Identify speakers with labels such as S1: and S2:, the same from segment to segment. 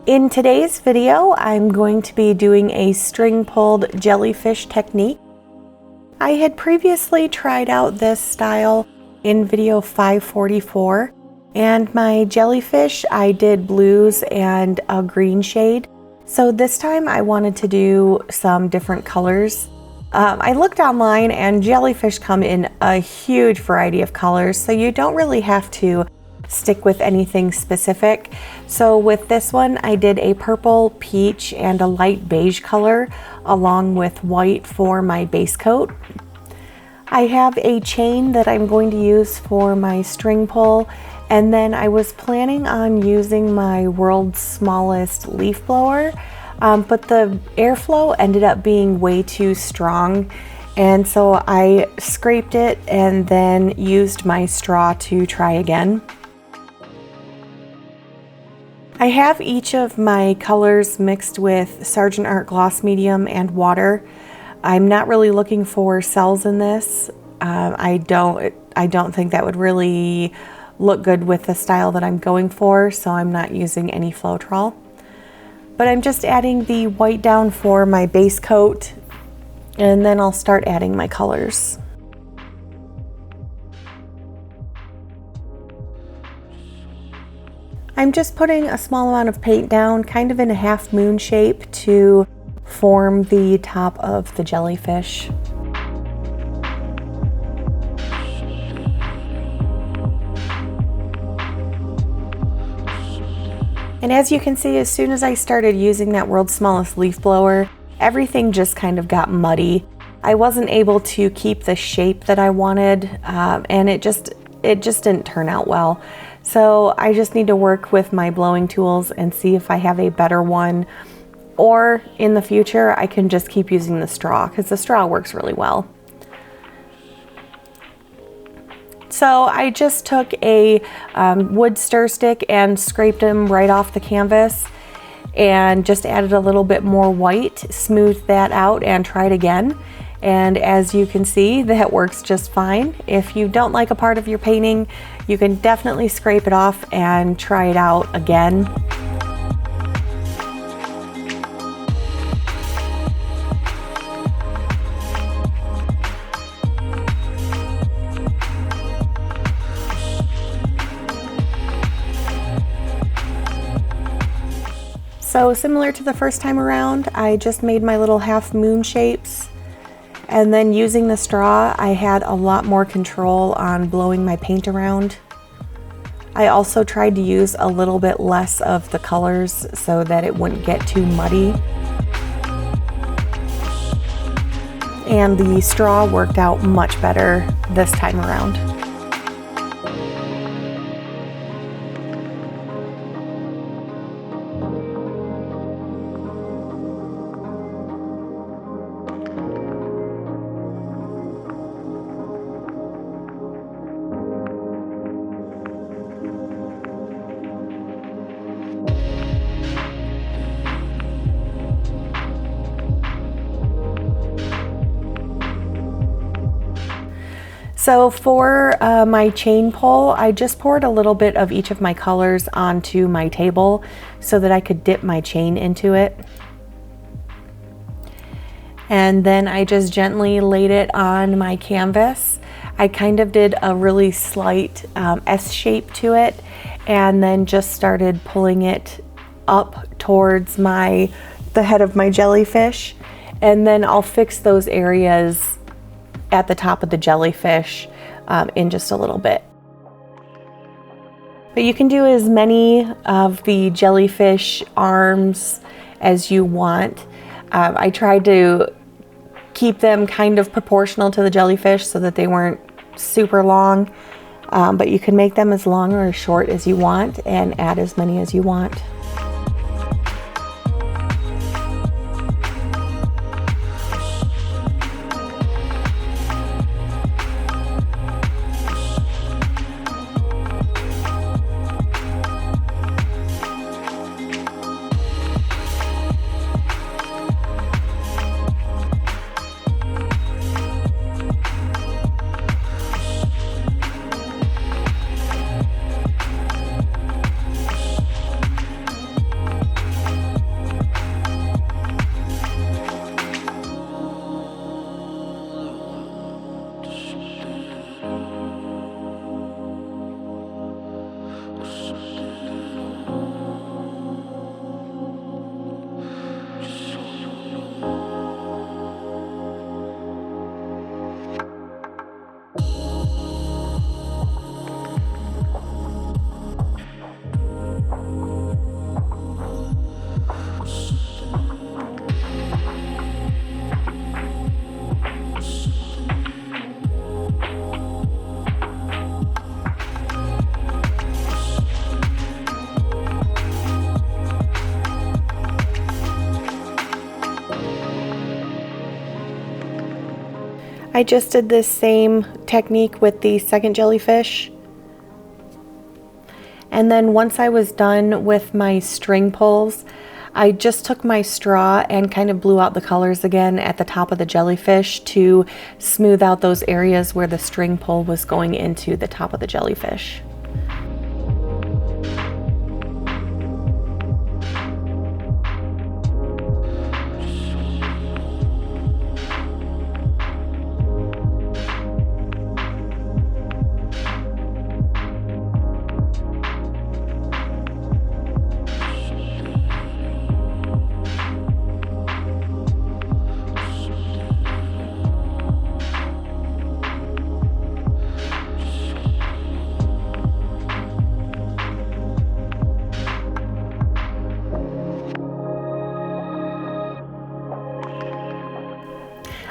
S1: In today's video, I'm going to be doing a string pulled jellyfish technique. I had previously tried out this style in video 544, and my jellyfish I did blues and a green shade. So this time I wanted to do some different colors. I looked online and jellyfish come in a huge variety of colors, so you don't really have to stick with anything specific. So with this one, I did a purple, peach, and a light beige color along with white for my base coat. I have a chain that I'm going to use for my string pull, and then I was planning on using my world's smallest leaf blower, but the airflow ended up being way too strong, and so I scraped it and then used my straw to try again. I have each of my colors mixed with Sargent Art Gloss Medium and water. I'm not really looking for cells in this. I don't think that would really look good with the style that I'm going for, so I'm not using any Floetrol. But I'm just adding the white down for my base coat, and then I'll start adding my colors. I'm just putting a small amount of paint down, kind of in a half moon shape, to form the top of the jellyfish. And as you can see, as soon as I started using that world's smallest leaf blower, everything just kind of got muddy. I wasn't able to keep the shape that I wanted, and it just didn't turn out well. So I just need to work with my blowing tools and see if I have a better one, or in the future I can just keep using the straw, because the straw works really well. So I just took a wood stir stick and scraped them right off the canvas and just added a little bit more white, smoothed that out, and tried again. And as you can see, that works just fine. If you don't like a part of your painting, you can definitely scrape it off and try it out again. So similar to the first time around, I just made my little half moon shapes. And then using the straw, I had a lot more control on blowing my paint around. I also tried to use a little bit less of the colors so that it wouldn't get too muddy. And the straw worked out much better this time around. So for my chain pull, I just poured a little bit of each of my colors onto my table so that I could dip my chain into it. And then I just gently laid it on my canvas. I kind of did a really slight S shape to it, and then just started pulling it up towards the head of my jellyfish. And then I'll fix those areas at the top of the jellyfish in just a little bit. But you can do as many of the jellyfish arms as you want. I tried to keep them kind of proportional to the jellyfish so that they weren't super long, but you can make them as long or as short as you want and add as many as you want. I just did this same technique with the second jellyfish. And then once I was done with my string pulls, I just took my straw and kind of blew out the colors again at the top of the jellyfish to smooth out those areas where the string pull was going into the top of the jellyfish.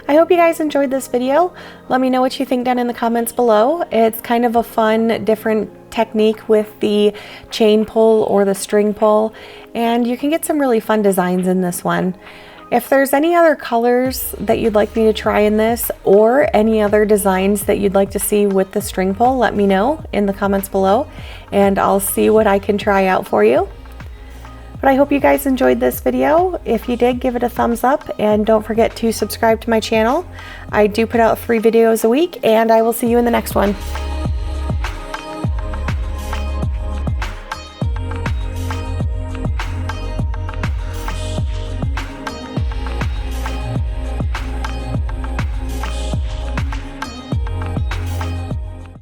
S1: I hope you guys enjoyed this video. Let me know what you think down in the comments below. It's kind of a fun, different technique with the chain pull or the string pull, and you can get some really fun designs in this one. If there's any other colors that you'd like me to try in this, or any other designs that you'd like to see with the string pull, let me know in the comments below, and I'll see what I can try out for you. But I hope you guys enjoyed this video. If you did, give it a thumbs up, and don't forget to subscribe to my channel. I do put out 3 videos a week, and I will see you in the next one.